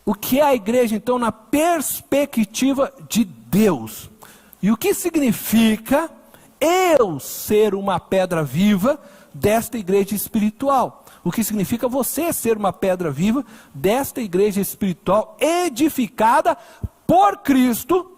o que é a igreja, então, na perspectiva de Deus. E o que significa eu ser uma pedra viva desta igreja espiritual. O que significa você ser uma pedra viva desta igreja espiritual edificada por Cristo,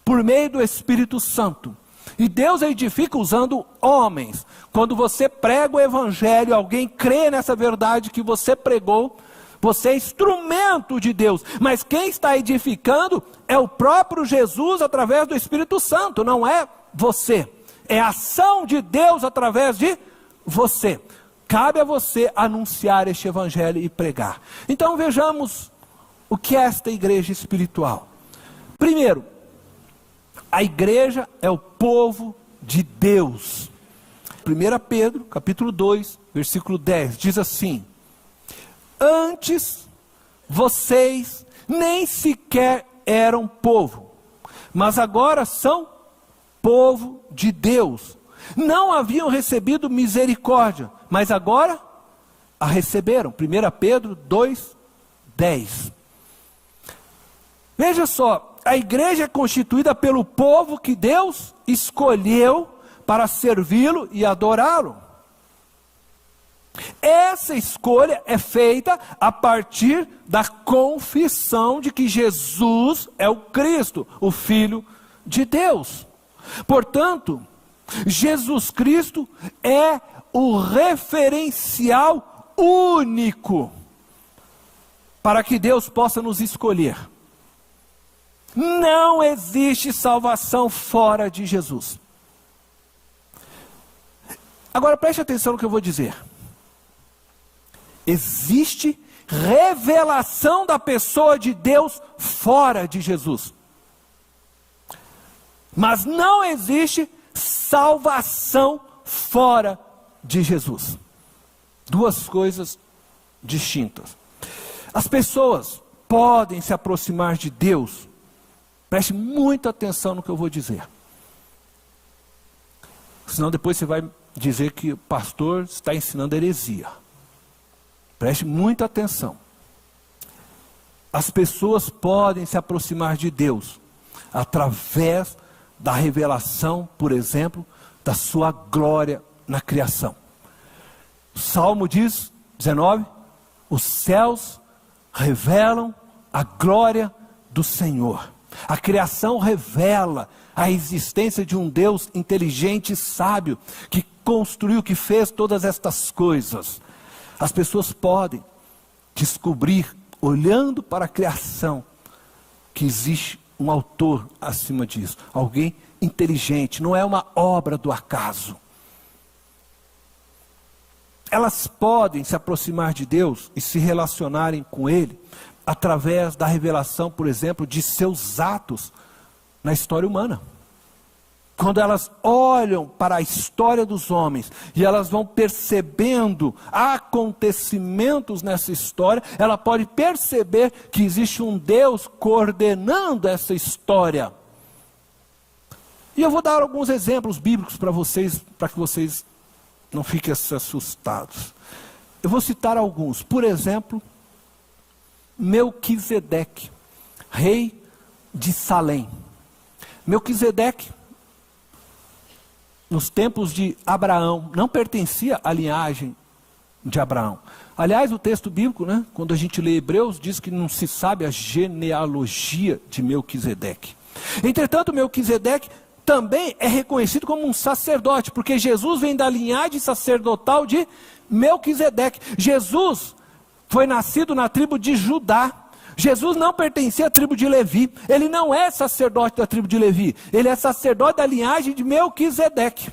por meio do Espírito Santo. E Deus edifica usando homens. Quando você prega o evangelho, alguém crê nessa verdade que você pregou, você é instrumento de Deus. Mas quem está edificando é o próprio Jesus através do Espírito Santo, não é você. É a ação de Deus através de você. Cabe a você anunciar este evangelho e pregar. Então vejamos o que é esta igreja espiritual. Primeiro, a igreja é o povo de Deus. 1 Pedro, capítulo 2, versículo 10, diz assim: antes vocês nem sequer eram povo, mas agora são povo de Deus. Não haviam recebido misericórdia, mas agora a receberam. 1 Pedro 2, 10. Veja só, a igreja é constituída pelo povo que Deus escolheu para servi-lo e adorá-lo. Essa escolha é feita a partir da confissão de que Jesus é o Cristo, o Filho de Deus. Portanto, Jesus Cristo é o referencial único para que Deus possa nos escolher. Não existe salvação fora de Jesus. Agora preste atenção no que eu vou dizer. Existe revelação da pessoa de Deus fora de Jesus. Mas não existe salvação fora de Jesus. Duas coisas distintas. As pessoas podem se aproximar de Deus. Preste muita atenção no que eu vou dizer. Senão depois você vai dizer que o pastor está ensinando heresia. Preste muita atenção. As pessoas podem se aproximar de Deus através da revelação, por exemplo, da sua glória na criação. O Salmo diz, 19, os céus revelam a glória do Senhor. A criação revela a existência de um Deus inteligente e sábio, que construiu, que fez todas estas coisas. As pessoas podem descobrir, olhando para a criação, que existe um autor acima disso, alguém inteligente, não é uma obra do acaso. Elas podem se aproximar de Deus e se relacionarem com Ele através da revelação, por exemplo, de seus atos na história humana. Quando elas olham para a história dos homens e elas vão percebendo acontecimentos nessa história, ela pode perceber que existe um Deus coordenando essa história. E eu vou dar alguns exemplos bíblicos para vocês, para que vocês não fiquem assustados. Eu vou citar alguns. Por exemplo, Melquisedeque, rei de Salém. Melquisedeque, nos tempos de Abraão, não pertencia à linhagem de Abraão. Aliás, o texto bíblico, quando a gente lê Hebreus, diz que não se sabe a genealogia de Melquisedeque. Entretanto, Melquisedeque também é reconhecido como um sacerdote, porque Jesus vem da linhagem sacerdotal de Melquisedeque. Jesus foi nascido na tribo de Judá. Jesus não pertencia à tribo de Levi. Ele não é sacerdote da tribo de Levi. Ele é sacerdote da linhagem de Melquisedeque.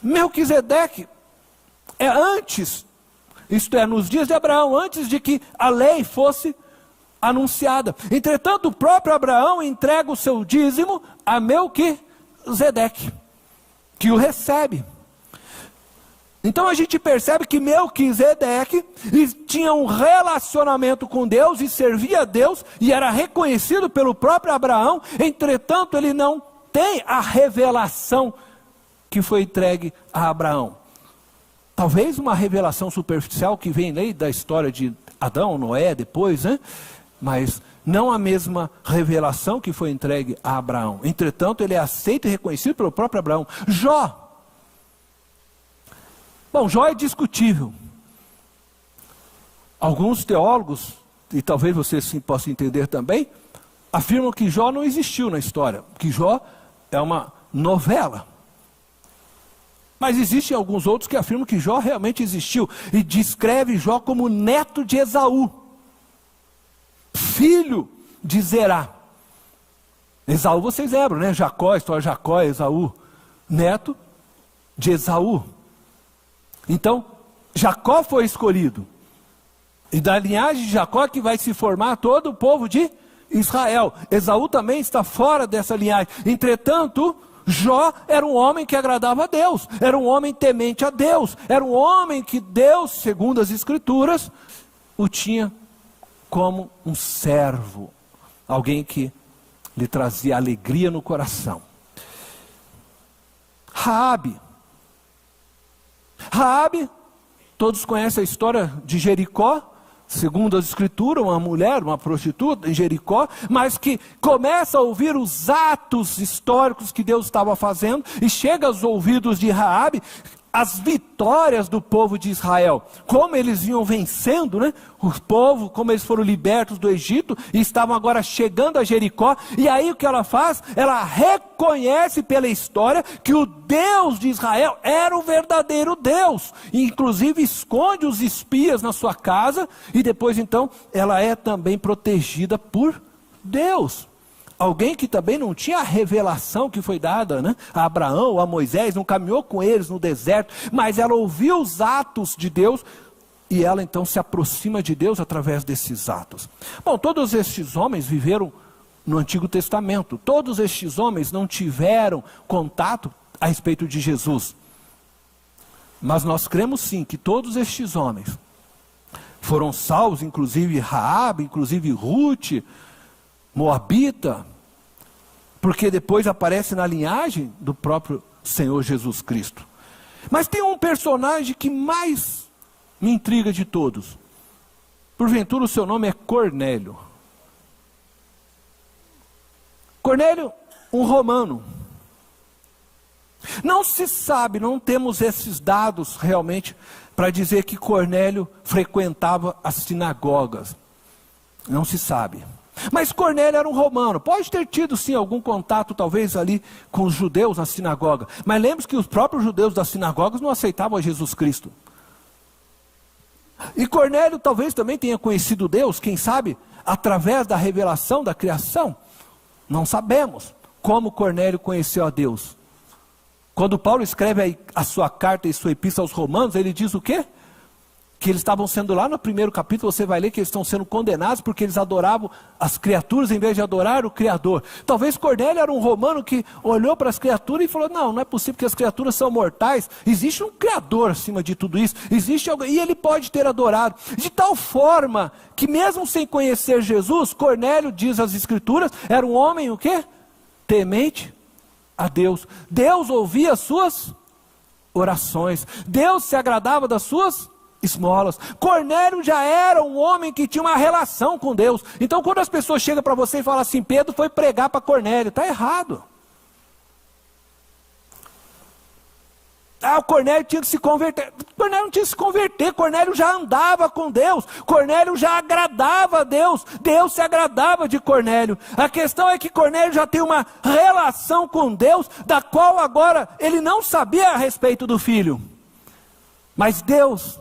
Melquisedeque é antes, isto é, nos dias de Abraão, antes de que a lei fosse anunciada. Entretanto, o próprio Abraão entrega o seu dízimo a Melquisedeque, que o recebe. Então a gente percebe que Melquisedeque tinha um relacionamento com Deus e servia a Deus e era reconhecido pelo próprio Abraão. Entretanto, ele não tem a revelação que foi entregue a Abraão. Talvez uma revelação superficial que vem aí da história de Adão, Noé, depois, né? Mas não a mesma revelação que foi entregue a Abraão. Entretanto, ele é aceito e reconhecido pelo próprio Abraão. Jó. Bom, Jó é discutível. Alguns teólogos, e talvez você sim possa entender também, afirmam que Jó não existiu na história, que Jó é uma novela. Mas existem alguns outros que afirmam que Jó realmente existiu, e descreve Jó como neto de Esaú, filho de Zerá. Esaú vocês lembram, né? Jacó, a história de Jacó, Esaú, neto de Esaú. Então, Jacó foi escolhido. E da linhagem de Jacó que vai se formar todo o povo de Israel. Esaú também está fora dessa linhagem. Entretanto, Jó era um homem que agradava a Deus. Era um homem temente a Deus. Era um homem que Deus, segundo as Escrituras, o tinha como um servo. Alguém que lhe trazia alegria no coração. Raabe, todos conhecem a história de Jericó, segundo as Escrituras, uma mulher, uma prostituta em Jericó, mas que começa a ouvir os atos históricos que Deus estava fazendo, e chega aos ouvidos de Raabe as vitórias do povo de Israel, como eles iam vencendo, né? O povo, como eles foram libertos do Egito, e estavam agora chegando a Jericó, e aí o que ela faz? Ela reconhece pela história que o Deus de Israel era o verdadeiro Deus, e inclusive esconde os espias na sua casa, e depois então ela é também protegida por Deus. Alguém que também não tinha a revelação que foi dada, né, a Abraão, a Moisés, não caminhou com eles no deserto, mas ela ouviu os atos de Deus, e ela então se aproxima de Deus através desses atos. Bom, todos estes homens viveram no Antigo Testamento, todos estes homens não tiveram contato a respeito de Jesus, mas nós cremos sim que todos estes homens foram salvos, inclusive Raabe, inclusive Ruth, Moabita, porque depois aparece na linhagem do próprio Senhor Jesus Cristo. Mas tem um personagem que mais me intriga de todos. Porventura o seu nome é Cornélio. Cornélio, um romano. Não se sabe, não temos esses dados realmente para dizer que Cornélio frequentava as sinagogas. Não se sabe. Mas Cornélio era um romano, pode ter tido sim algum contato talvez ali com os judeus na sinagoga, mas lembre-se que os próprios judeus das sinagogas não aceitavam a Jesus Cristo. E Cornélio talvez também tenha conhecido Deus, quem sabe, através da revelação da criação. Não sabemos como Cornélio conheceu a Deus. Quando Paulo escreve a sua carta e sua epístola aos romanos, ele diz o quê? Que eles estavam sendo, lá no primeiro capítulo, você vai ler que eles estão sendo condenados porque eles adoravam as criaturas em vez de adorar o Criador. Talvez Cornélio era um romano que olhou para as criaturas e falou, não é possível que as criaturas são mortais, existe um Criador acima de tudo isso, existe alguém, e ele pode ter adorado. De tal forma que mesmo sem conhecer Jesus, Cornélio, diz as Escrituras, era um homem o quê? Temente a Deus. Deus ouvia as suas orações, Deus se agradava das suas esmolas. Cornélio já era um homem que tinha uma relação com Deus. Então quando as pessoas chegam para você e falam assim, Pedro foi pregar para Cornélio, está errado. O Cornélio tinha que se converter. Cornélio não tinha que se converter, Cornélio já andava com Deus, Cornélio já agradava a Deus, Deus se agradava de Cornélio. A questão é que Cornélio já tem uma relação com Deus, da qual agora ele não sabia a respeito do filho. Mas Deus,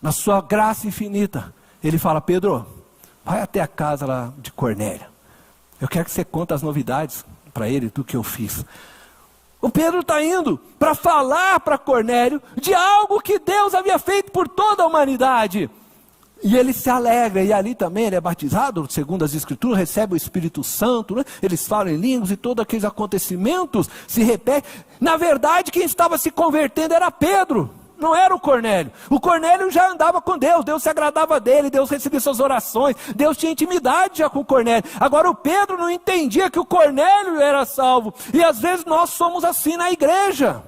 na sua graça infinita, ele fala, Pedro, vai até a casa lá de Cornélio. Eu quero que você conte as novidades para ele do que eu fiz. O Pedro está indo para falar para Cornélio de algo que Deus havia feito por toda a humanidade. E ele se alegra, e ali também ele é batizado, segundo as Escrituras, recebe o Espírito Santo, né? Eles falam em línguas e todos aqueles acontecimentos se repetem. Na verdade, quem estava se convertendo era Pedro. Não era o Cornélio. O Cornélio já andava com Deus, Deus se agradava dele, Deus recebia suas orações, Deus tinha intimidade já com o Cornélio. Agora o Pedro não entendia que o Cornélio era salvo. E às vezes nós somos assim na igreja.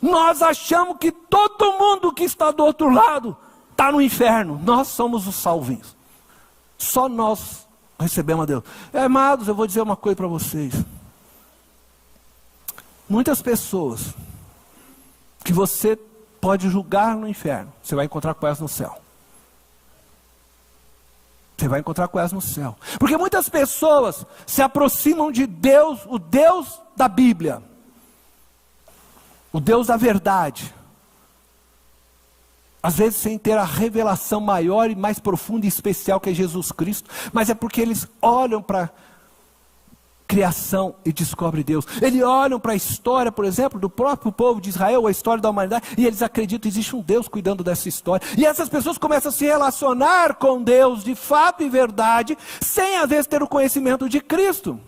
Nós achamos que todo mundo que está do outro lado está no inferno. Nós somos os salvinhos. Só nós recebemos a Deus. Amados, eu vou dizer uma coisa para vocês. Muitas pessoas que você pode julgar no inferno, você vai encontrar com elas no céu. Você vai encontrar com elas no céu. Porque muitas pessoas se aproximam de Deus, o Deus da Bíblia, o Deus da verdade, às vezes sem ter a revelação maior e mais profunda e especial que é Jesus Cristo, mas é porque eles olham para a criação e descobrem Deus. Eles olham para a história, por exemplo, do próprio povo de Israel, a história da humanidade, e eles acreditam que existe um Deus cuidando dessa história. E essas pessoas começam a se relacionar com Deus de fato e verdade, sem às vezes ter o conhecimento de Cristo.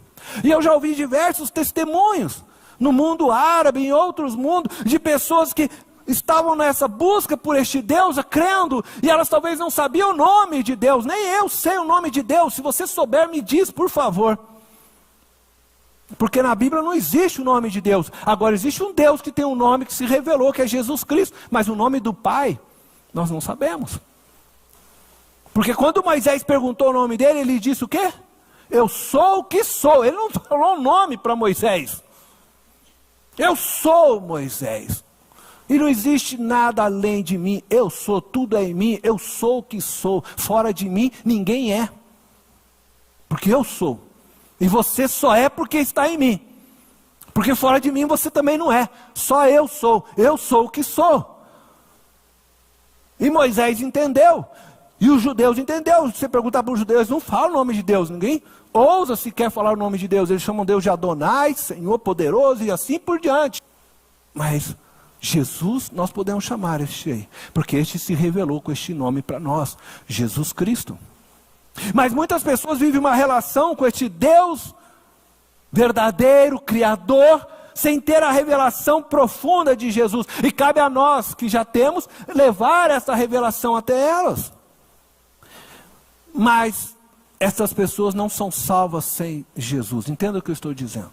E eu já ouvi diversos testemunhos, no mundo árabe, em outros mundos, de pessoas que estavam nessa busca por este Deus, crendo, e elas talvez não sabiam o nome de Deus. Nem eu sei o nome de Deus. Se você souber, me diz, por favor. Porque na Bíblia não existe o nome de Deus. Agora existe um Deus que tem um nome que se revelou, que é Jesus Cristo. Mas o nome do Pai, nós não sabemos. Porque quando Moisés perguntou o nome dele, ele disse o quê? Eu sou o que sou. Ele não falou o nome para Moisés. Eu sou Moisés. E não existe nada além de mim. Eu sou, tudo é em mim. Eu sou o que sou. Fora de mim, ninguém é. Porque eu sou. E você só é porque está em mim. Porque fora de mim você também não é. Só eu sou. Eu sou o que sou. E Moisés entendeu. E os judeus entenderam. Se você perguntar para os judeus, eles não falam o nome de Deus. Ninguém ousa sequer falar o nome de Deus. Eles chamam Deus de Adonai, Senhor poderoso e assim por diante. Mas Jesus nós podemos chamar este aí. Porque este se revelou com este nome para nós. Jesus Cristo. Mas muitas pessoas vivem uma relação com este Deus verdadeiro, Criador, sem ter a revelação profunda de Jesus. E cabe a nós, que já temos, levar essa revelação até elas. Mas essas pessoas não são salvas sem Jesus. Entenda o que eu estou dizendo.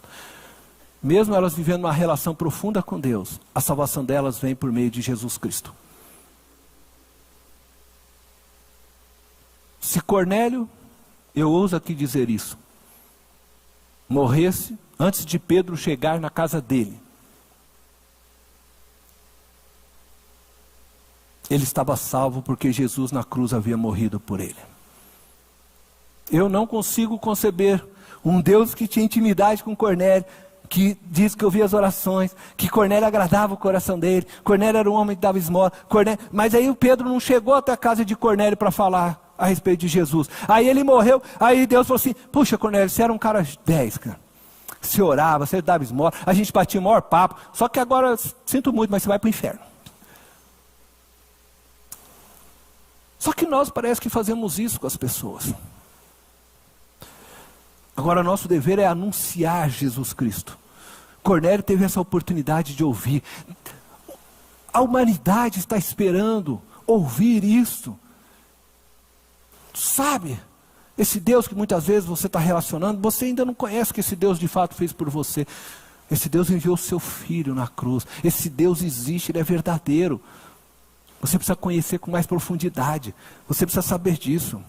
Mesmo elas vivendo uma relação profunda com Deus, a salvação delas vem por meio de Jesus Cristo. Se Cornélio, eu ouso aqui dizer isso, morresse antes de Pedro chegar na casa dele, ele estava salvo porque Jesus na cruz havia morrido por ele. Eu não consigo conceber um Deus que tinha intimidade com Cornélio, que diz que ouvia as orações, que Cornélio agradava o coração dele, Cornélio era um homem que dava esmola, mas aí o Pedro não chegou até a casa de Cornélio para falar a respeito de Jesus. Aí ele morreu, aí Deus falou assim, puxa Cornélio, você era um cara 10, cara. Você orava, você dava esmola, a gente batia o maior papo, só que agora, sinto muito, mas você vai para o inferno. Só que nós parece que fazemos isso com as pessoas. Agora nosso dever é anunciar Jesus Cristo. Cornélio teve essa oportunidade de ouvir. A humanidade está esperando ouvir isso. Sabe, esse Deus que muitas vezes você está relacionando, você ainda não conhece o que esse Deus de fato fez por você. Esse Deus enviou o seu Filho na cruz. Esse Deus existe, Ele é verdadeiro. Você precisa conhecer com mais profundidade. Você precisa saber disso.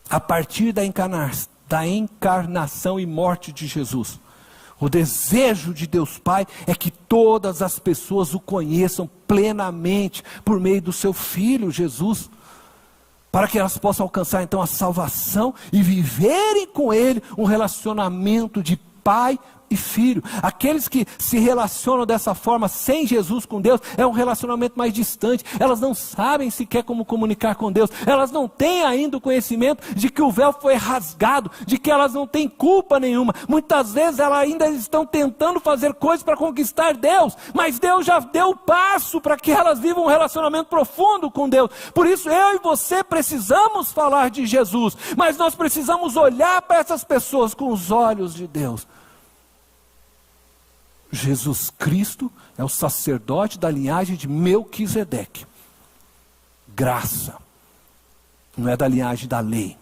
A partir da encarnação e morte de Jesus, o desejo de Deus Pai é que todas as pessoas o conheçam plenamente por meio do seu Filho Jesus, para que elas possam alcançar então a salvação e viverem com Ele um relacionamento de pai e filho. Aqueles que se relacionam dessa forma sem Jesus com Deus, é um relacionamento mais distante. Elas não sabem sequer como comunicar com Deus. Elas não têm ainda o conhecimento de que o véu foi rasgado, de que elas não têm culpa nenhuma. Muitas vezes elas ainda estão tentando fazer coisas para conquistar Deus, mas Deus já deu o passo para que elas vivam um relacionamento profundo com Deus. Por isso eu e você precisamos falar de Jesus, mas nós precisamos olhar para essas pessoas com os olhos de Deus. Jesus Cristo é o sacerdote da linhagem de Melquisedeque. Graça. Não é da linhagem da lei.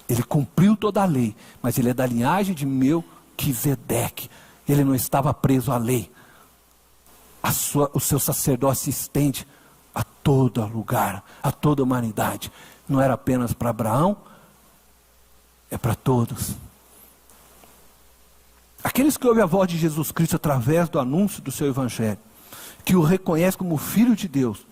Ele cumpriu toda a lei, mas ele é da linhagem de Melquisedeque. Ele não estava preso à lei. o seu sacerdócio se estende a todo lugar, a toda a humanidade. Não era apenas para Abraão, é para todos. Aqueles que ouvem a voz de Jesus Cristo através do anúncio do seu Evangelho, que o reconhecem como Filho de Deus,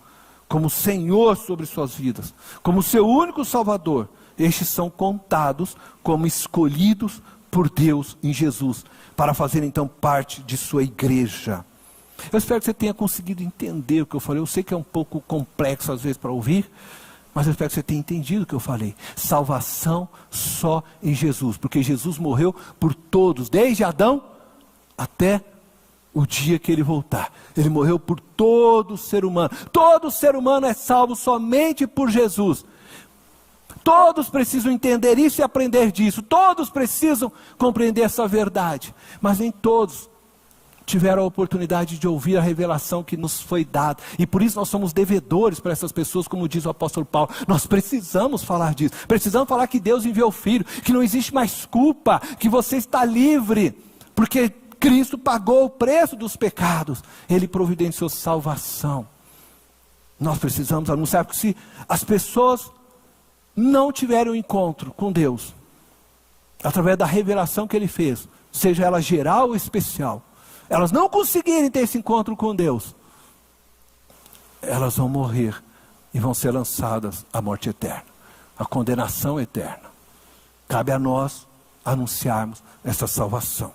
como Senhor sobre suas vidas, como seu único Salvador, estes são contados como escolhidos por Deus em Jesus, para fazer então parte de sua igreja. Eu espero que você tenha conseguido entender o que eu falei. Eu sei que é um pouco complexo às vezes para ouvir, mas eu espero que você tenha entendido o que eu falei. Salvação só em Jesus, porque Jesus morreu por todos, desde Adão até o dia que ele voltar. Ele morreu por todo ser humano. Todo ser humano é salvo somente por Jesus. Todos precisam entender isso e aprender disso. Todos precisam compreender essa verdade. Mas nem todos tiveram a oportunidade de ouvir a revelação que nos foi dada. E por isso nós somos devedores para essas pessoas, como diz o apóstolo Paulo. Nós precisamos falar disso. Precisamos falar que Deus enviou o Filho, que não existe mais culpa, que você está livre, porque Cristo pagou o preço dos pecados. Ele providenciou salvação. Nós precisamos anunciar, porque se as pessoas não tiverem um encontro com Deus, através da revelação que Ele fez, seja ela geral ou especial, elas não conseguirem ter esse encontro com Deus, elas vão morrer e vão ser lançadas à morte eterna, à condenação eterna. Cabe a nós anunciarmos essa salvação.